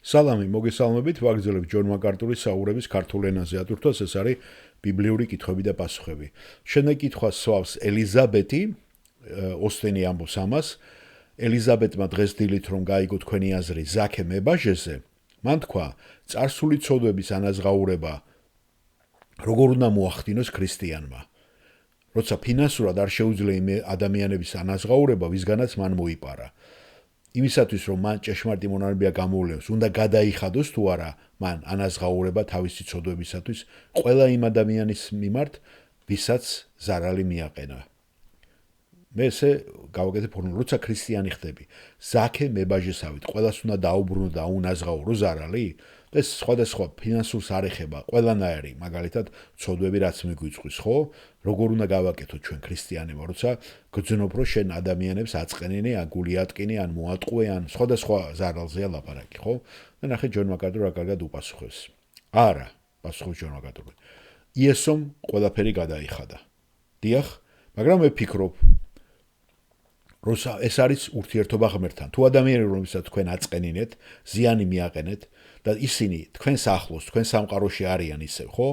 სალამი, მოგესალმებით, ვაგრძელებ ჯონ მაკარტურის საუბრების ქართულ ენაზე. ატვირთვას ეს არის ბიბლიური კითხვები და პასუხები. შემდეგ კითხვას სვავს ელიზაბეტი, ოსტენი ამბობს ამას. ელიზაბეტმა დღეს დილით რომ გაიგო თქვენი აზრი ზაქე მებაჟეზე, მან თქვა, წარსული ცოდვების ანაზღაურება როგორ უნდა მოახდინოს ქრისტიანმა. როცა ფინანსურად არ შეუძლია ადამიანების ანაზღაურება, ვისგანაც მან მოიპარა. იმისათვის რომ მან ჭეშმარიტი მონარბია გამოვლენოს, უნდა გადაიხადოს თუ არა მან ანაზღაურება თავისი ცოდვებისათვის ყველა იმ ადამიანის მიმართ, ვისაც ზარალი მიაყენა. მე ესე გავაკეთე ფორმულა, როცა ქრისტიანი ხდები, ზაქე მებაჟესავით, ყველას უნდა დაუბრუნო და უნაზღაურო ზარალი? ეს სხვადასხვა ფინანსურს არ ეხება, ყველანაირი, მაგალითად, ცოდვები რაც მიგვიწვის, ხო? როგორ უნდა გავაკეთოთ ჩვენ ქრისტიანებმა, როცა გძნობ რომ შენ ადამიანებს აწყენინე, აგულიატკინე, ან მოატყუე, ან სხვადასხვა ზარალზეა ლაპარაკი, ხო? და ნახე ჯონ მაკარტური რა კარგად უპასუხებს. არა, პასუხობს ჯონ მაკარტური. იესომ ყველაფერი გადაიხადა. დიახ, მაგრამ მე ვფიქრობ, როცა ეს არის ურთიერთობა ღმერთთან. თუ ადამიანები რომელსაც თქვენ აწყენინეთ, ზიანი მიაყენეთ და ისინი თქვენს ახლოს, თქვენ სამყაროში არიან ისევ, ხო?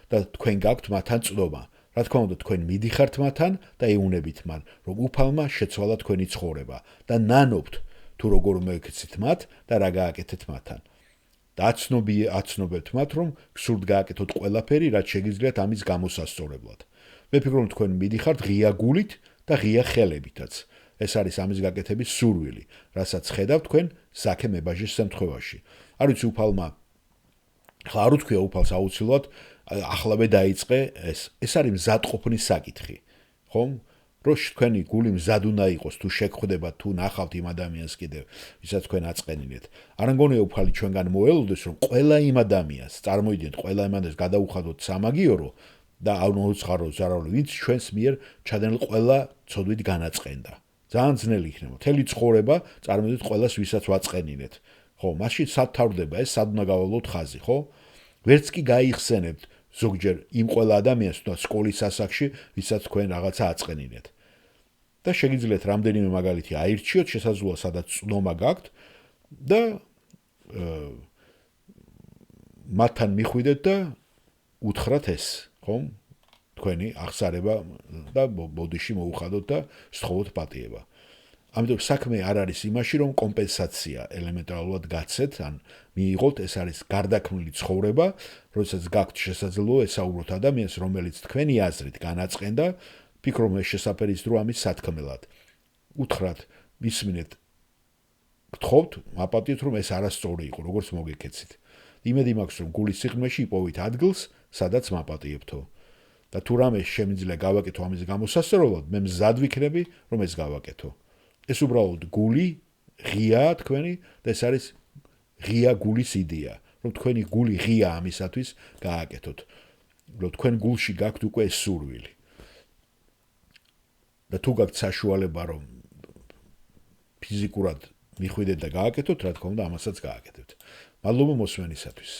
და თქვენ გაქვთ მათთან წვდომა. რა თქმა უნდა, თქვენ მიდიხართ მათთან და ეუნებით მან, რომ უფალმა შეცვალა თქვენი ცხოვრება და ნანობთ თუ როგორ მოექცით მათ და რა გააკეთეთ მათთან. და აცნობებთ მათ, რომ გსურთ გააკეთოთ ყველაფერი, რაც შეგიძლიათ ამის გამოსასწორებლად. მე ვფიქრობ, თქვენ მიდიხართ ღია გულით და ღია ხელებითაც. ეს არის ამის გაკეთების სურვილი, რასაც ხედავთ თქვენ ზაქე მებაჟის შემთხვევაში. არ ვიცი უფალმა, ხა არ უთქვია უფალს აუცილებლად, ახლავე დაიწყე ეს. ეს არის მზადყოფნის საკითხი, ხომ? რომ თქვენი გული მზად უნდა იყოს, თუ შეგხვდებათ, თუ ნახავთ იმ ადამიანს კიდევ, ვისაც თქვენ აწყენინეთ. არ მგონია უფალი ჩვენგან მოელოდეს, რომ ყველა იმ ადამიანს, წარმოიდგინეთ, ყველა იმ ადამიანს გადაუხადოთ სამაგიერო და აუნოუცხარო ზარალი, ვინც ჩვენს მიერ ჩადენილ ყველა ცოდვით განაწყენდა. ძალიან ძნელი იქნება. მთელი ცხოვრება წარმოიდგინეთ ყველას ვისაც ვაწყენინეთ. ხო, მაშინ სად თავდება ეს, სად უნდა გავალოთ ხაზი, ხო? ვერც კი გაიხსენებთ ზოგჯერ იმ ყველა ადამიანს და სკოლის ასაკში, ვისაც თქვენ რაღაცა აწყენინეთ. და შეგიძლიათ რამდენიმე მაგალითი აირჩიოთ, შესაძლოა სადაც წვდომა გაქვთ და მათთან მიხვიდეთ და უთხრათ ეს, ხომ? თქვენი აღსარება და ბოდიში მოუხადოთ და სთხოვოთ პატიება. ამიტომ საქმე არ არის იმაში, რომ კომპენსაცია ელემენტარულად გაცეთ, ან მიიღოთ, ეს არის გარდაქმნილი ცხოვრება, როდესაც გაქვთ შესაძლებლობა ესაუბროთ ადამიანს, რომელიც თქვენი აზრით განაწყენდა, ფიქრობ ეს შესაძლებელი დრო ამის სათქმელად. უთხრათ, მისმინეთ, გთხოვთ, მაპატიეთ, რომ ეს არასწორი იყო, როგორც მოგეკეცით. იმედი მაქვს, რომ გულის სიღრმეში იპოვით ადგილს, სადაც მაპატიებთო. და თუ რამე შემიძლია გავაკეთო ამის გამოსასწორებლად, მე მზად ვიქნები, რომ ეს გავაკეთო. ეს უბრალოდ გული ღიაა თქვენი და ეს არის ღია გულის იდეა, რომ თქვენი გული ღია ამისათვის გააკეთოთ. რომ თქვენ გულში გაქვთ უკვე ეს სურვილი. და თუ გაქვთ საშუალება, რომ ფიზიკურად მიხვიდეთ და გააკეთოთ, რა თქმა უნდა, ამასაც გააკეთებთ. მადლობა მოსმენისათვის.